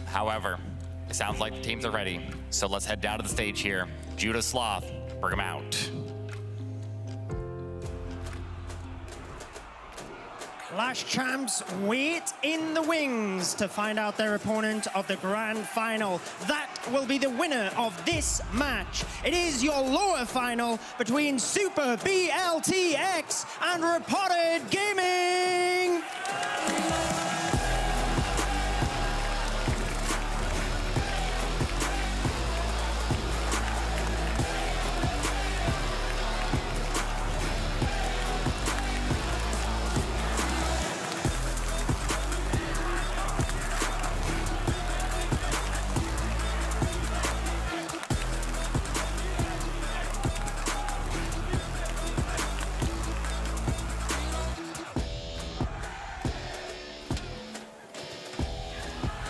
However, it sounds like the teams are ready. So let's head down to the stage here. Judah Sloth, bring him out. Clash champs wait in the wings to find out their opponent of the grand final. That will be the winner of this match. It is your lower final between Super B.L.T.X and Repotted Gaming.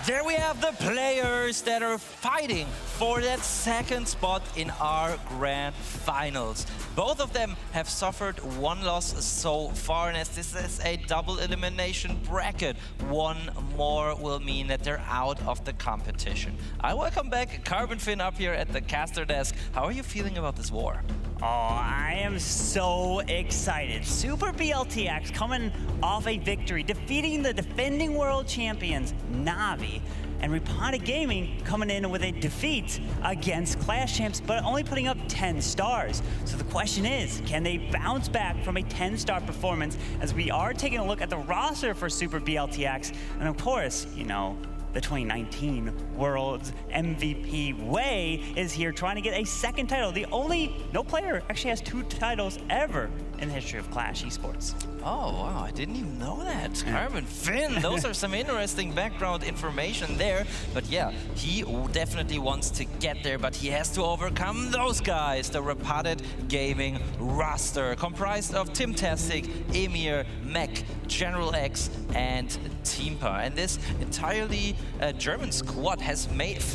There we have the players that are fighting for that second spot in our grand finals. Both of them have suffered one loss so far, and as this is a double elimination bracket, one more will mean that they're out of the competition. I welcome back Carbon Finn up here at the caster desk. How are you feeling about this war? Oh, I am so excited. Super B.L.T.X coming off a victory, defeating the defending world champions, Na'Vi, and Repotted Gaming coming in with a defeat against Clash Champs, but only putting up 10 stars. So the question is, can they bounce back from a 10-star performance, as we are taking a look at the roster for Super B.L.T.X, and of course, you know, the 2019 World's MVP Wei is here trying to get a second title. No player actually has 2 titles ever in the history of Clash Esports. Oh, wow, I didn't even know that. Carbon Finn, those are some interesting background information there. But yeah, he definitely wants to get there, but he has to overcome those guys. The Repotted Gaming roster, comprised of Timtastic, Emir, Mech, General X, and Teampa. And this entirely German squad has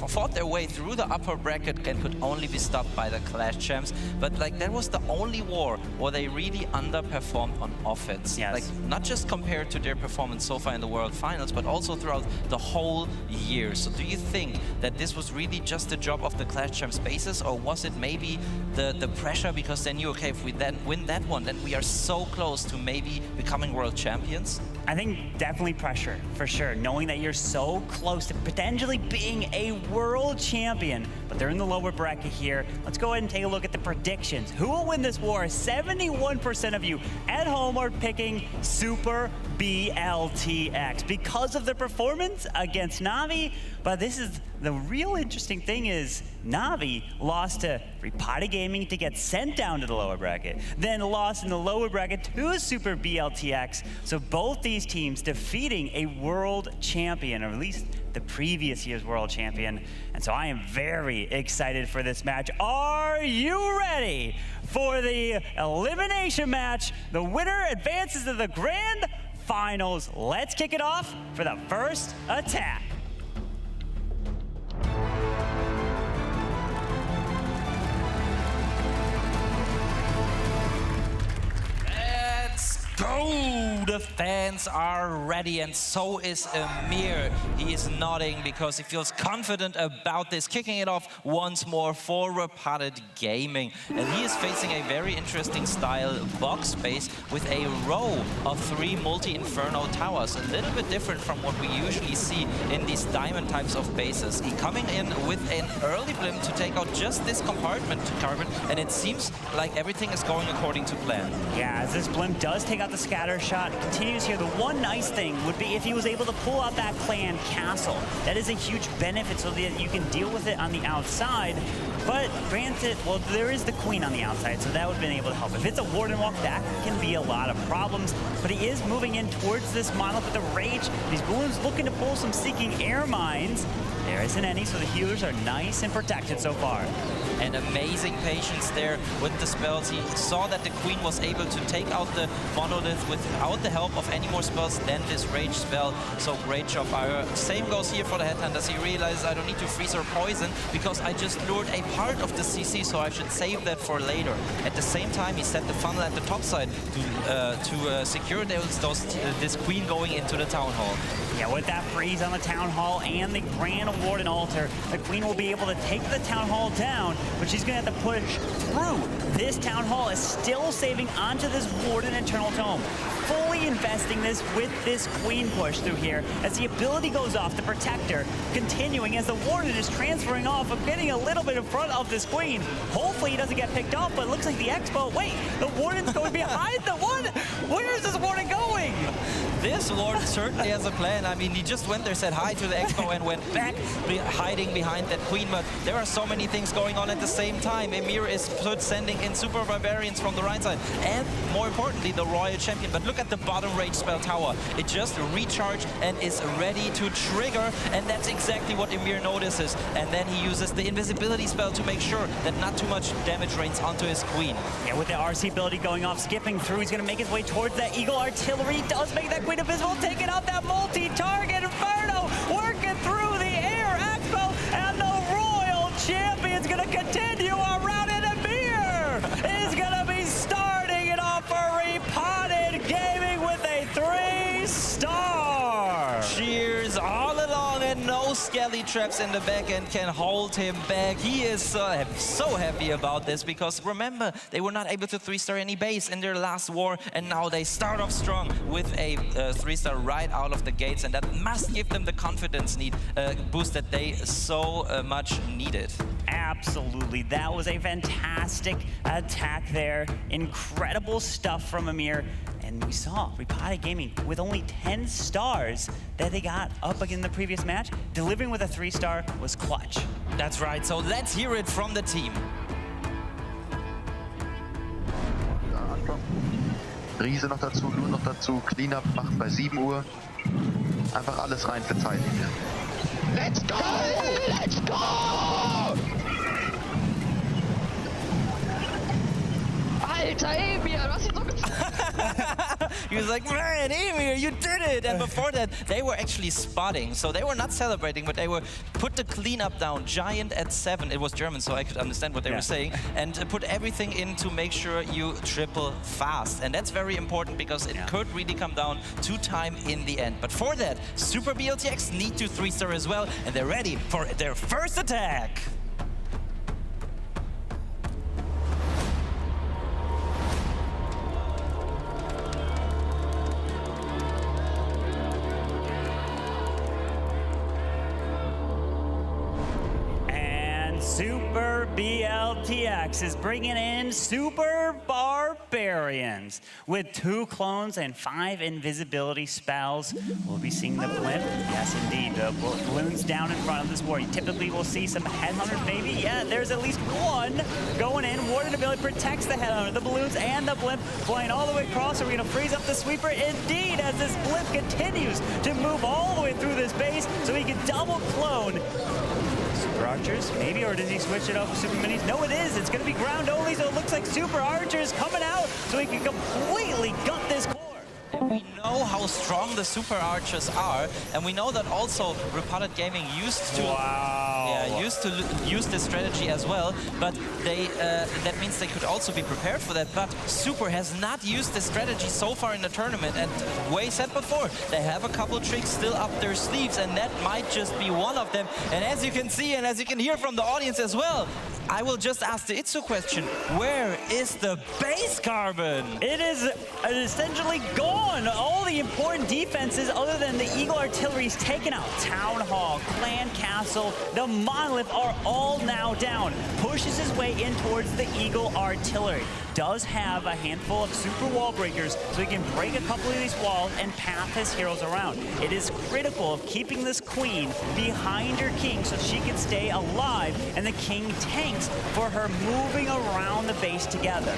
fought their way through the upper bracket and could only be stopped by the Clash Champs. But like, that was the only war where they really underperformed on offense. Yes. Like, not just compared to their performance so far in the World Finals, but also throughout the whole year. So do you think that this was really just the job of the Clash Champs bases, or was it maybe the pressure because they knew, okay, if we then win that one, then we are so close to maybe becoming world champions? I think definitely pressure, for sure. Knowing that you're so close to potentially being a world champion, but they're in the lower bracket here. Let's go ahead and take a look at the predictions. Who will win this war? 71% of you at home are picking Super B.L.T.X because of their performance against Na'Vi. But this is the real interesting thing is Na'Vi lost to Repotted Gaming to get sent down to the lower bracket, then lost in the lower bracket to Super B.L.T.X. So both these teams defeating a world champion, or at least the previous year's world champion. And so I am very excited for this match. Are you ready for the elimination match? The winner advances to the grand finals. Let's kick it off for the first attack. Go! The fans are ready, and so is Emir. He is nodding because he feels confident about this, kicking it off once more for Repotted Gaming. And he is facing a very interesting style box base with a row of 3 multi-inferno towers, a little bit different from what we usually see in these diamond types of bases. He coming in with an early blimp to take out just this compartment, Carbon, and it seems like everything is going according to plan. Yeah, as this blimp does take out the scatter shot, it continues here. The one nice thing would be if he was able to pull out that clan castle. That is a huge benefit so that you can deal with it on the outside. But granted, well, there is the queen on the outside, so that would have been able to help. If it's a warden walk, that can be a lot of problems. But he is moving in towards this monolith with the rage. These balloons looking to pull some seeking air mines. There isn't any, so the healers are nice and protected so far. And amazing patience there with the spells. He saw that the queen was able to take out the monolith without the help of any more spells than this rage spell. So great job, Ira. Same goes here for the headhunters. He realizes I don't need to freeze or poison because I just lured a part of the CC, so I should save that for later. At the same time, he set the funnel at the top side to secure this queen going into the town hall. Yeah, with that freeze on the Town Hall and the Grand Warden Altar, the Queen will be able to take the Town Hall down, but she's going to have to push through. This Town Hall is still saving onto this Warden Eternal Tome. Fully investing this with this Queen push through here as the ability goes off to protect her, continuing as the Warden is transferring off and getting a little bit in front of this Queen. Hopefully he doesn't get picked off, but it looks like the Expo, wait, the Warden's going behind the one. Where is this Warden going? This Warden certainly has a plan. I mean, he just went there, said hi to the Expo and went back, hiding behind that Queen. But there are so many things going on at the same time. Emir is sending in Super Barbarians from the right side. And more importantly, the Royal Champion. But look at the bottom rage spell tower. It just recharged and is ready to trigger. And that's exactly what Emir notices. And then he uses the invisibility spell to make sure that not too much damage rains onto his Queen. Yeah, with the RC ability going off, skipping through, he's going to make his way towards that Eagle Artillery. He does make that Queen invisible, taking out that multi-target Inferno, working through the air Expo, and the Royal Champion's going to continue around, and Emir is going to be starting it off for Repotted Gaming with a 3-star. Cheers all along, and no skelly traps in the back end can hold him back. He is so happy about this because remember, they were not able to 3-star any base in their last war, and now they start off strong with a 3-star right out of the gates, and that must give them the confidence boost that they so much needed. Absolutely, that was a fantastic attack there. Incredible stuff from Emir. And we saw Repotted Gaming with only 10 stars that they got up again in the previous match. Delivering with a 3-star was clutch. That's right, so let's hear it from the team. Riese noch dazu, Lu noch dazu, Cleanup machen bei 7 Uhr. Einfach alles rein verteidigen. Let's go! Let's go! Alter Emir, du hast ihn so gezogen. He was like, man, Emir, you did it! And before that, they were actually spotting. So they were not celebrating, but they were put the cleanup down, giant at 7. It was German, so I could understand what they were saying. And put everything in to make sure you triple fast. And that's very important because it could really come down to time in the end. But for that, Super B.L.T.X need to 3-star as well, and they're ready for their first attack. Super B.L.T.X is bringing in Super Barbarians with 2 clones and 5 invisibility spells. We'll be seeing the blimp. Yes, indeed. The balloons down in front of this war. You typically will see some headhunters, maybe. Yeah, there's at least one going in. Warden ability protects the headhunter, the balloons, and the blimp flying all the way across. Are we going to freeze up the sweeper? Indeed, as this blimp continues to move all the way through this base so he can double clone. Super Archers, maybe, or does he switch it up with Super Minis? No, it is. It's going to be ground only, so it looks like Super Archers coming out so he can completely gut this core. We know how strong the Super Archers are, and we know that also Repotted Gaming used to use this strategy as well, but they that means they could also be prepared for that. But Super has not used this strategy so far in the tournament, and Wei said before, they have a couple tricks still up their sleeves, and that might just be one of them. And as you can see, and as you can hear from the audience as well, I will just ask the Itsu question, where is the base carbon? It is essentially gone. All the important defenses other than the Eagle Artillery is taken out. Town Hall, Clan Castle, the Monolith are all now down. Pushes his way in towards the Eagle Artillery. Does have a handful of super wall breakers so he can break a couple of these walls and path his heroes around. It is critical of keeping this queen behind her king so she can stay alive and the king tanks for her moving around the base together.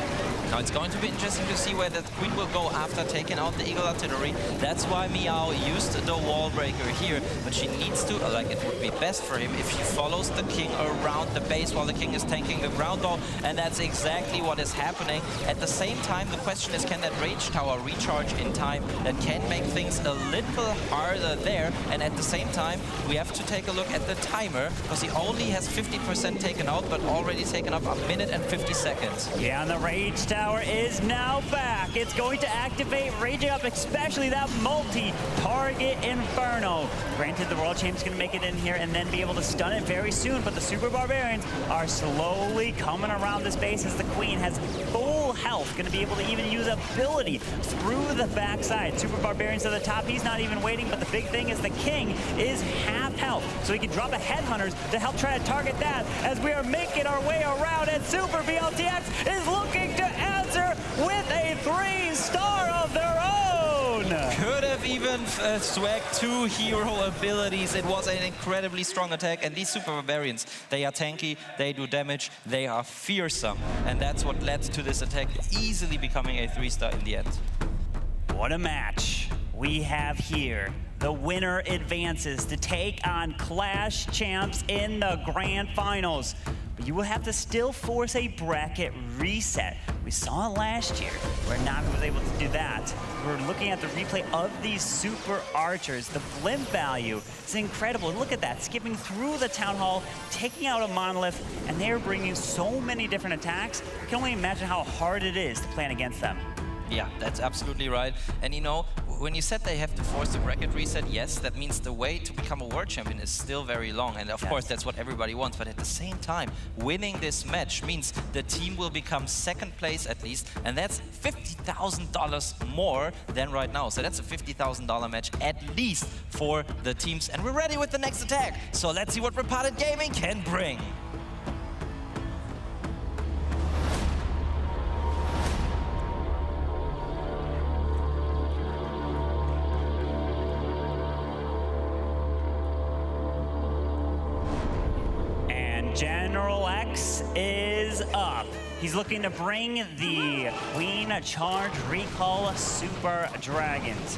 Now it's going to be interesting to see where the queen will go after taking out the Eagle Artillery. That's why Meow used the wall breaker here, but she needs to, like, it would be best for him if she follows the king around the base while the king is tanking the ground ball, and that's exactly what is happening happening. At the same time, the question is, can that Rage Tower recharge in time? That can make things a little harder there. And at the same time, we have to take a look at the timer, because he only has 50% taken out, but already taken up 1 minute and 50 seconds. Yeah, and the Rage Tower is now back. It's going to activate, raging up especially that multi-target Inferno. Granted, the World Champ's going to make it in here and then be able to stun it very soon, but the Super Barbarians are slowly coming around this base as the Queen has full health, going to be able to even use ability through the backside. Super Barbarians to the top, he's not even waiting, but the big thing is the King is half health, so he can drop a Headhunters to help try to target that as we are making our way around, and Super B.L.T.X is looking to answer with a 3-star of their own. Could have even swagged 2 hero abilities. It was an incredibly strong attack, and these Super Barbarians, they are tanky, they do damage, they are fearsome, and that's what led to this attack easily becoming a 3-star in the end. What a match we have here. The winner advances to take on Clash Champs in the Grand Finals. But you will have to still force a bracket reset. We saw it last year where Navi was able to do that. We're looking at the replay of these Super Archers. The blimp value is incredible. Look at that, skipping through the Town Hall, taking out a Monolith, and they're bringing so many different attacks. You can only imagine how hard it is to plan against them. Yeah, that's absolutely right. And you know, when you said they have to force the bracket reset, yes, that means the way to become a world champion is still very long. And of course, that's what everybody wants. But at the same time, winning this match means the team will become 2nd place at least. And that's $50,000 more than right now. So that's a $50,000 match at least for the teams. And we're ready with the next attack. So let's see what Repotted Gaming can bring. General X is up. He's looking to bring the Queen Charge Recall Super Dragons.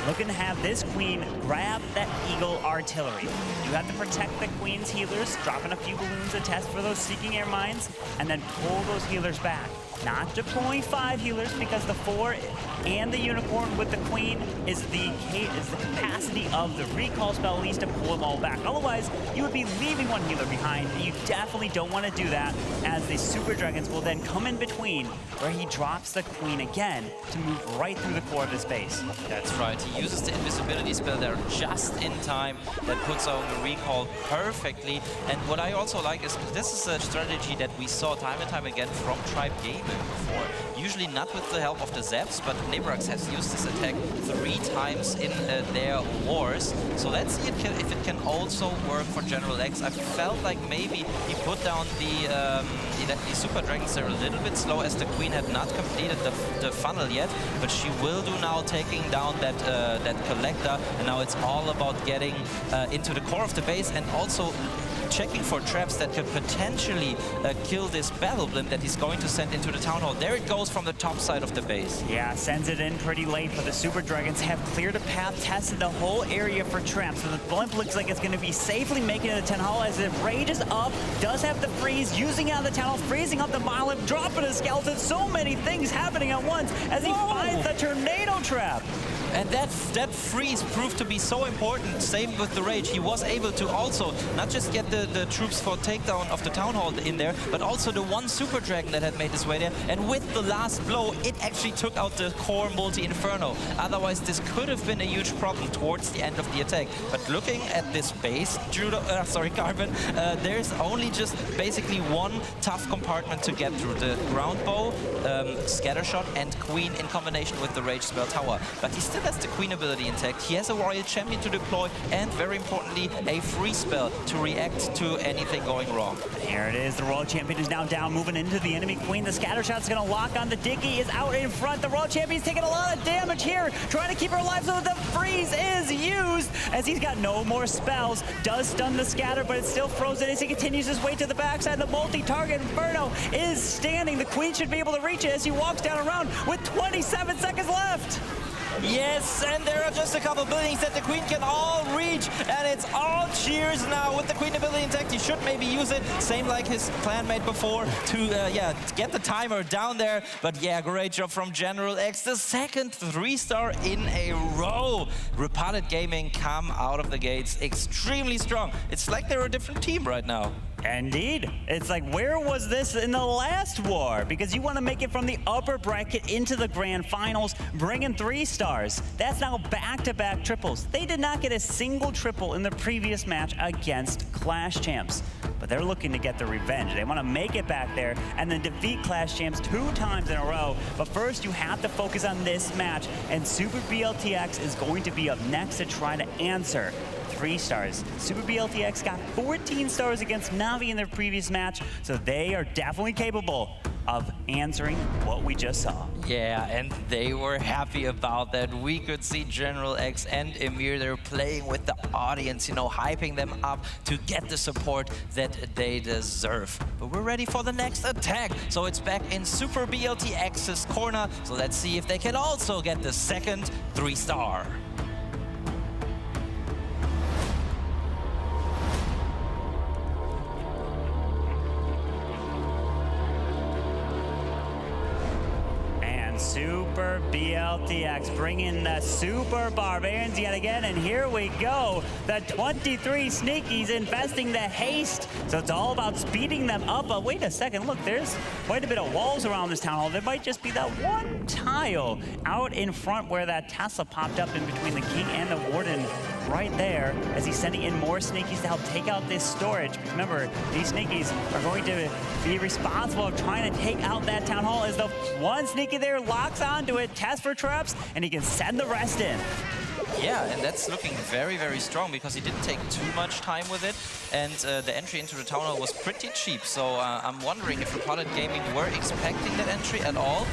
Looking to have this Queen grab that Eagle Artillery. You have to protect the Queen's healers, dropping a few balloons to test for those Seeking Air Mines, and then pull those healers back. Not deploying 5 healers because the 4 and the Unicorn with the Queen is the capacity of the recall spell, at least to pull them all back. Otherwise, you would be leaving 1 healer behind. You definitely don't want to do that, as the Super Dragons will then come in between, where he drops the Queen again to move right through the core of his base. That's right. He uses the invisibility spell there just in time. That puts on the recall perfectly. And what I also like is this is a strategy that we saw time and time again from Tribe Gaming before. Usually not with the help of the Zaps, but Nebrax has used this attack 3 times in their wars. So let's see if it can also work for General X. I felt like maybe he put down the Super Dragons there a little bit slow, as the Queen had not completed the funnel yet, but she will do now, taking down that Collector, and now it's all about getting into the core of the base and also checking for traps that could potentially kill this battle blimp that he's going to send into the Town Hall. There it goes from the top side of the base. Yeah, sends it in pretty late, but the Super Dragons have cleared a path, tested the whole area for traps. So the blimp looks like it's going to be safely making it to the Town Hall as it rages up, does have the freeze, using out the Town Hall, freezing up the Monolith, dropping a skeleton. So many things happening at once as he finds the Tornado Trap. And that freeze proved to be so important. Same with the Rage. He was able to also not just get the troops for takedown of the Town Hall in there, but also the 1 Super Dragon that had made his way there. And with the last blow, it actually took out the core multi-Inferno. Otherwise, this could have been a huge problem towards the end of the attack. But looking at this base, Carbon, there's only just basically 1 tough compartment to get through. The ground bow, Scattershot, and Queen in combination with the Rage Spell Tower. But he still has the Queen ability intact. He has a Royal Champion to deploy, and very importantly, a free spell to react to anything going wrong. Here it is. The Royal Champion is now down, moving into the enemy Queen. The Scattershot's going to lock on. The Diggy is out in front. The Royal Champion's taking a lot of damage here, trying to keep her alive, so the freeze is used as he's got no more spells. Does stun the Scatter, but it's still frozen as he continues his way to the backside. The multi-target Inferno is standing. The Queen should be able to reach it as he walks down around with 27 seconds left. Yes, and there are just a couple buildings that the Queen can all reach, and it's all cheers now with the Queen ability intact. He should maybe use it, same like his clanmate before, to get the timer down there. But yeah, great job from General X, the second 3-star in a row. Repotted Gaming come out of the gates extremely strong. It's like they're a different team right now. Indeed. It's like, where was this in the last war? Because you want to make it from the upper bracket into the grand finals, bring in 3 stars. That's now back-to-back triples. They did not get a single triple in the previous match against Clash Champs. But they're looking to get the revenge. They want to make it back there and then defeat Clash Champs 2 times in a row. But first, you have to focus on this match. And Super B.L.T.X is going to be up next to try to answer 3 stars. Super B.L.T.X got 14 stars against Navi in their previous match, so they are definitely capable of answering what we just saw. Yeah, and they were happy about that. We could see General X and Emir, they're playing with the audience, you know, hyping them up to get the support that they deserve. But we're ready for the next attack. So it's back in Super B.L.T.X's corner. So let's see if they can also get the second 3-star. Super B.L.T.X bringing the Super Barbarians yet again, and here we go. The 23 Sneakies investing the haste, so it's all about speeding them up. But wait a second, look, there's quite a bit of walls around this town hall. There might just be that one tile out in front where that Tesla popped up in between the King and the Warden right there, as he's sending in more Sneakies to help take out this storage. Remember, these Sneakies are going to be responsible of trying to take out that town hall, as the one Sneaky there locks onto it, tests for traps, and he can send the rest in. Yeah, and that's looking very, very strong because he didn't take too much time with it, and the entry into the town hall was pretty cheap. So I'm wondering if Repotted Gaming were expecting that entry at all.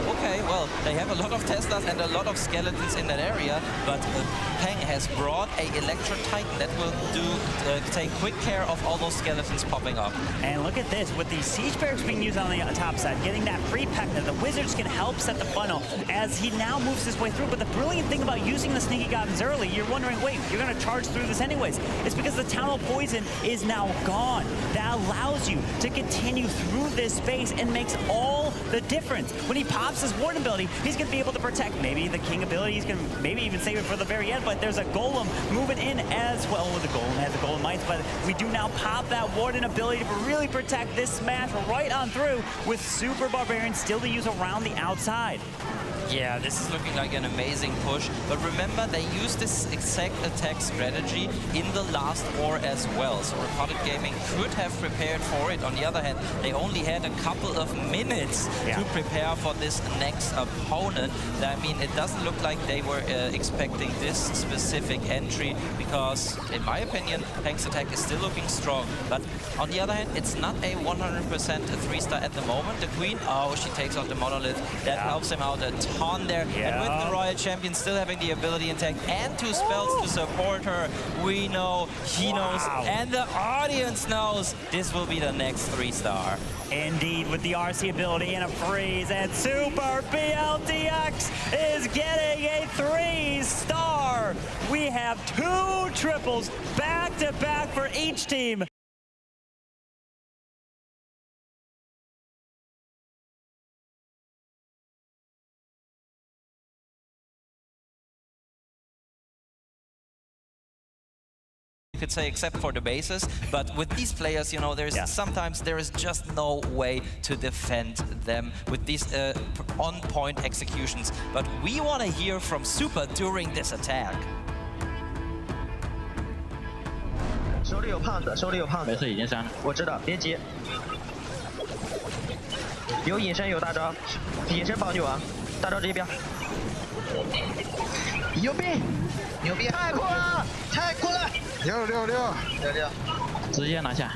Okay, well, they have a lot of Teslas and a lot of skeletons in that area, but Peng has brought a Electro Titan that will take quick care of all those skeletons popping up. And look at this, with the Siege Barracks being used on the top side, getting that free Pekka, the Wizards can help set the funnel as he now moves his way through. But the brilliant thing about using the Sneaky Goblins early, you're wondering, wait, you're going to charge through this anyways. It's because the Town Hall Poison is now gone. That allows you to continue through this space and makes all the difference. When he pops his Warden ability, he's going to be able to protect maybe the King ability. He's going to maybe even save it for the very end, but there's a Golem moving in as well. The Golem has the Golem Mites, but we do now pop that Warden ability to really protect this smash right on through, with Super Barbarian still to use around the outside. Yeah, this is looking like an amazing push, but remember, they used this exact attack strategy in the last war as well, so Repotted Gaming could have prepared for it. On the other hand, they only had a couple of minutes to prepare for this next opponent. I mean, it doesn't look like they were expecting this specific entry, because, in my opinion, Peng's attack is still looking strong. But on the other hand, it's not a 100% 3-star at the moment. The Queen, oh, she takes out the Monolith. That helps him out a ton there. And with the Royal Champion still having the ability intact and 2 spells to support her, we know, he knows, and the audience knows this will be the next 3-star. Indeed, with the RC ability and a freeze, and Super B.L.T.X is getting a 3-star. We have 2 triples back-to-back for each team. Could say, except for the bases, but with these players, you know, there's sometimes there is just no way to defend them with these on-point executions. But we want to hear from Super during this attack. 手里有胖子，手里有胖子。没事，已经删了。我知道，别急。有隐身，有大招，隐身保女王，大招这边。牛逼！牛逼！太酷了！太酷了！666，直接拿下。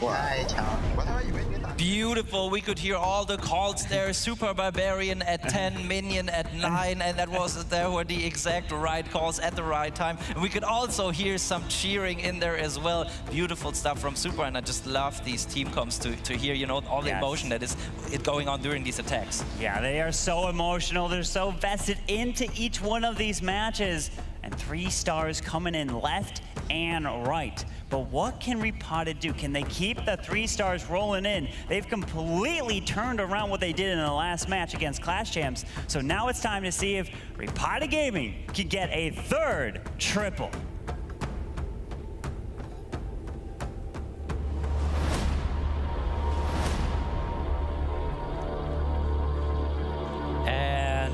太强了。 Beautiful. We could hear all the calls there. Super Barbarian at 10, Minion at 9, and there were the exact right calls at the right time. And we could also hear some cheering in there as well. Beautiful stuff from Super, and I just love these team comps to hear, you know, all the emotion that is going on during these attacks. Yeah, they are so emotional. They're so vested into each one of these matches. And 3 stars coming in left and right. But what can Repotted do? Can they keep the 3 stars rolling in? They've completely turned around what they did in the last match against Clash Champs. So now it's time to see if Repotted Gaming can get a 3rd triple.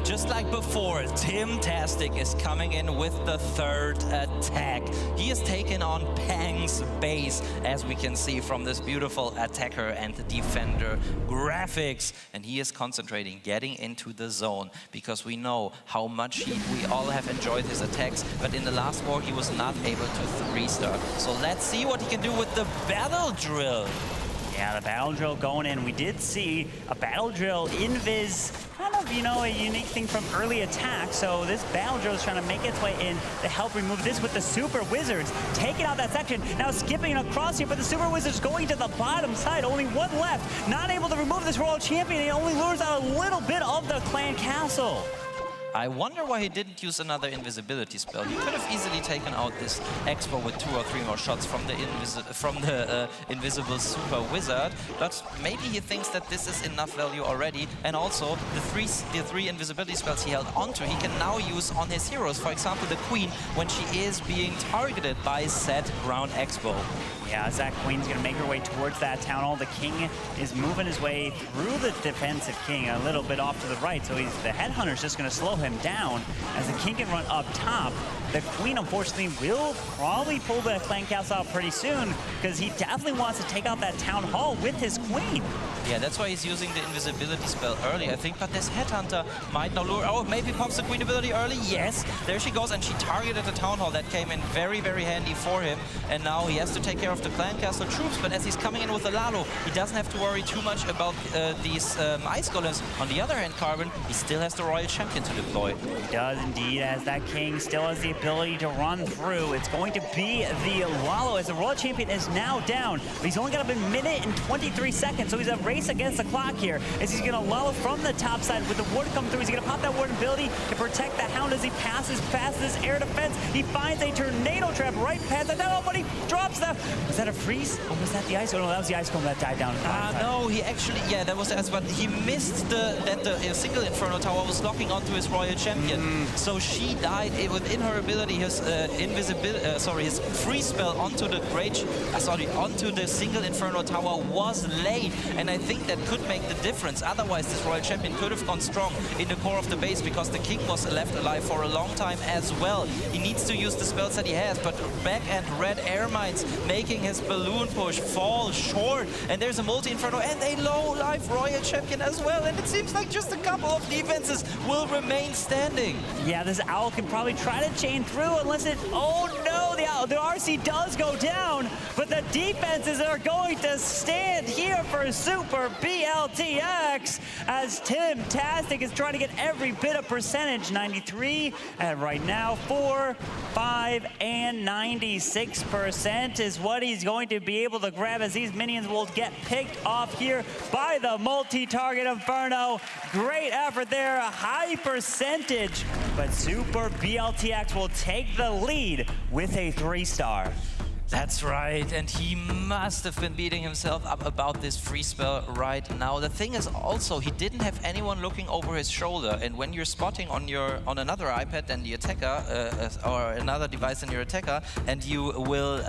Just like before, Timtastic is coming in with the 3rd attack. He is taken on Pang's base, as we can see from this beautiful attacker and defender graphics. And he is concentrating, getting into the zone, because we know how much we all have enjoyed his attacks. But in the last war, he was not able to 3-star. So let's see what he can do with the battle drill. Yeah, the battle drill going in. We did see a battle drill invis, kind of, you know, a unique thing from early attack. So this battle drill is trying to make its way in to help remove this with the Super Wizards. Taking out that section, now skipping across here, but the Super Wizards going to the bottom side. Only 1 left. Not able to remove this Royal Champion. He only lures out a little bit of the clan castle. I wonder why he didn't use another invisibility spell. He could have easily taken out this Expo with 2 or 3 more shots from the invisible Super Wizard, but maybe he thinks that this is enough value already. And also the three invisibility spells he held onto, he can now use on his heroes. For example, the Queen, when she is being targeted by said Ground Expo. Yeah, as that Queen's gonna make her way towards that Town Hall, the King is moving his way through the defensive King a little bit off to the right, so the Headhunter's just gonna slow him down as the King can run up top. The Queen, unfortunately, will probably pull the clan castle out pretty soon, because he definitely wants to take out that Town Hall with his Queen. Yeah, that's why he's using the invisibility spell early, I think. But this Headhunter might now lure. Oh, maybe pops the Queen ability early. Yes, there she goes, and she targeted the Town Hall. That came in very, very handy for him. And now he has to take care of the clan castle troops. But as he's coming in with the Lalo, he doesn't have to worry too much about these ice golems. On the other hand, Carbon, he still has the Royal Champion to deploy. He does indeed, as that King still has the ability to run through. It's going to be the Lalo, as the Royal Champion is now down. But he's only got a minute and 23 seconds, so he's a race against the clock here, as he's gonna Lalo from the top side with the ward coming through. He's gonna pop that ward ability to protect the Hound as he passes past this air defense. He finds a tornado trap right past that. No, but he drops the... Was that a freeze? Or was that the ice? Oh no, that was the ice golem that died down. No, he actually, yeah, that was the ice, but he missed that the single Inferno Tower was locking onto his Royal Champion. So she died within her ability. His his free spell onto the onto the single Inferno Tower was late, and I think that could make the difference. Otherwise, this Royal Champion could have gone strong in the core of the base, because the King was left alive for a long time as well. He needs to use the spells that he has, but back and red air mines making his balloon push fall short. And there's a multi-Inferno and a low-life Royal Champion as well. And it seems like just a couple of defenses will remain standing. Yeah, this Owl can probably try to chain through unless it... Oh no, the RC does go down, but the defenses are going to stand here for Super B.L.T.X. as Timtastic is trying to get every bit of percentage. 93, and right now 4, 5, and 96% is what he's going to be able to grab, as these minions will get picked off here by the multi-target Inferno. Great effort there, a high percentage, but Super B.L.T.X. will take the lead with a 3-star. That's right, and he must have been beating himself up about this free spell right now. The thing is also, he didn't have anyone looking over his shoulder, and when you're spotting on another iPad than the attacker, or another device than your attacker, and you will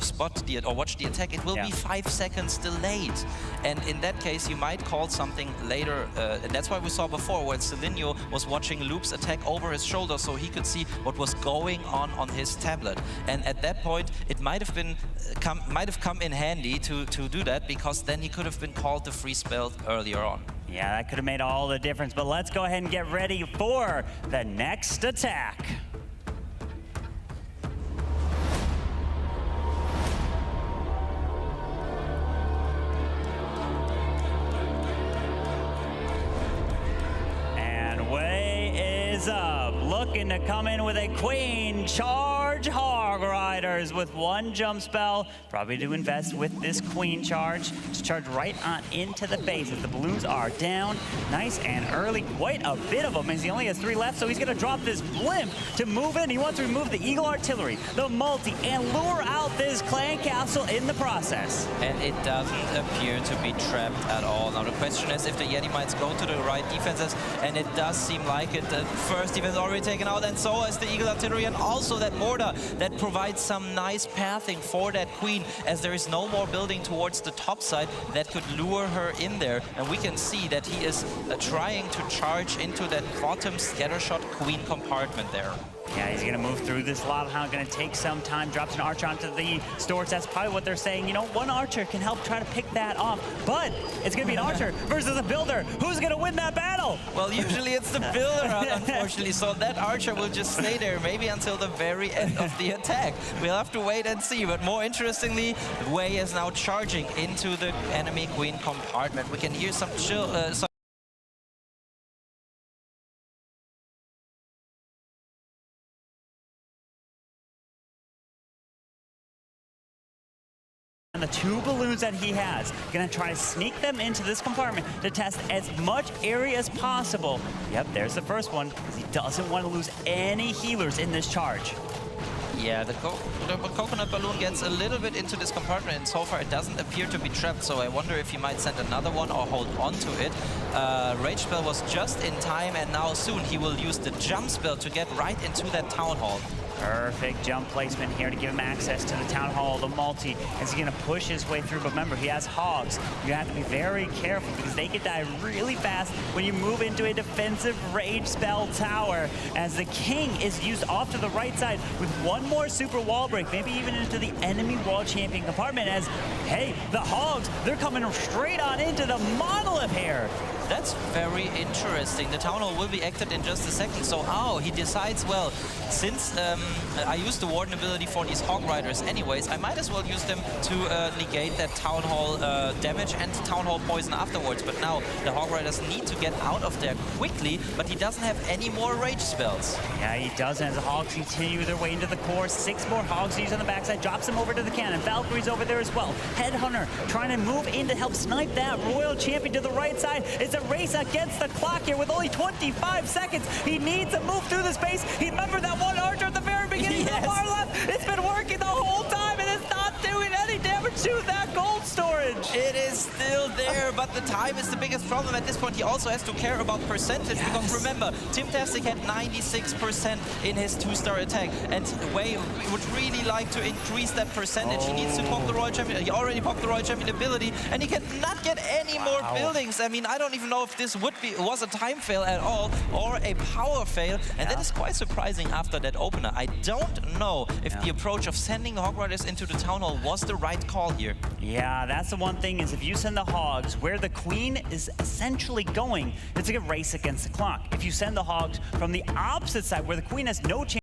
spot or watch the attack, it will be 5 seconds delayed. And in that case, you might call something later, and that's why we saw before, when Celinio was watching Loop's attack over his shoulder, so he could see what was going on his tablet. And at that point, it might have come in handy to do that, because then he could have been called the free spell earlier on. Yeah, that could have made all the difference, but let's go ahead and get ready for the next attack. looking to come in with a queen charge hog riders with one jump spell. Probably to invest with this queen charge to charge right on into the base as the balloons are down. Nice and early, quite a bit of them as he only has 3 left, so he's gonna drop this blimp to move in. He wants to remove the Eagle Artillery, the multi, and lure out this clan castle in the process. And it doesn't appear to be trapped at all. Now the question is if the Yeti might go to the right defenses, and it does seem like it. The first defense already taken out, and so is the Eagle Artillery, and also that mortar that provides some nice pathing for that queen, as there is no more building towards the top side that could lure her in there. And we can see that he is trying to charge into that bottom scattershot queen compartment there. Yeah, he's going to move through this lava hound, going to take some time, drops an archer onto the stores. That's probably what they're saying. You know, one archer can help try to pick that off, but it's going to be an archer versus a builder. Who's going to win that battle? Well, usually it's the builder, unfortunately, so that archer will just stay there maybe until the very end of the attack. We'll have to wait and see, but more interestingly, Wei is now charging into the enemy queen compartment. We can hear some And the 2 balloons that he has, gonna try to sneak them into this compartment to test as much area as possible. Yep, there's the first one, because he doesn't want to lose any healers in this charge. Yeah, the coconut balloon gets a little bit into this compartment, and so far it doesn't appear to be trapped, so I wonder if he might send another one or hold on to it. Rage spell was just in time, and now soon he will use the jump spell to get right into that town hall. Perfect jump placement here to give him access to the town hall, the multi, as he's gonna push his way through. But remember, he has hogs. You have to be very careful because they can die really fast when you move into a defensive rage spell tower. As the king is used off to the right side with one more super wall break, maybe even into the enemy wall champion compartment. As, hey, the hogs, they're coming straight on into the monolith here. That's very interesting. The town hall will be acted in just a second. So, he decides, well, since I used the warden ability for these hog riders anyways, I might as well use them to negate that town hall damage and town hall poison afterwards. But now the hog riders need to get out of there quickly, but he doesn't have any more rage spells. Yeah, he doesn't, as the hogs continue their way into the core. 6 more hogs used on the backside, drops them over to the cannon. Valkyrie's over there as well. Headhunter trying to move in to help snipe that royal champion to the right side. It's a race against the clock here with only 25 seconds. He needs to move through the space. He remembered that one archer at the very beginning. Yes. The far left. It's been working the whole time, and it's not doing any damage to that gold storage. It is still there, but the time is the biggest problem at this point. He also has to care about percentage, because remember, Timtastic had 96% in his 2-star attack, and Wei would really like to increase that percentage. He needs to pop the Royal Champion. He already popped the Royal Champion ability, and he cannot get any more buildings. I mean, I don't even know if this was a time fail at all or a power fail, and that is quite surprising after that opener. I don't know if the approach of sending Hog Riders into the town hall was the right call here. Yeah, that's the one thing, is if you send the hogs where the queen is essentially going, it's like a race against the clock. If you send the hogs from the opposite side where the queen has no chance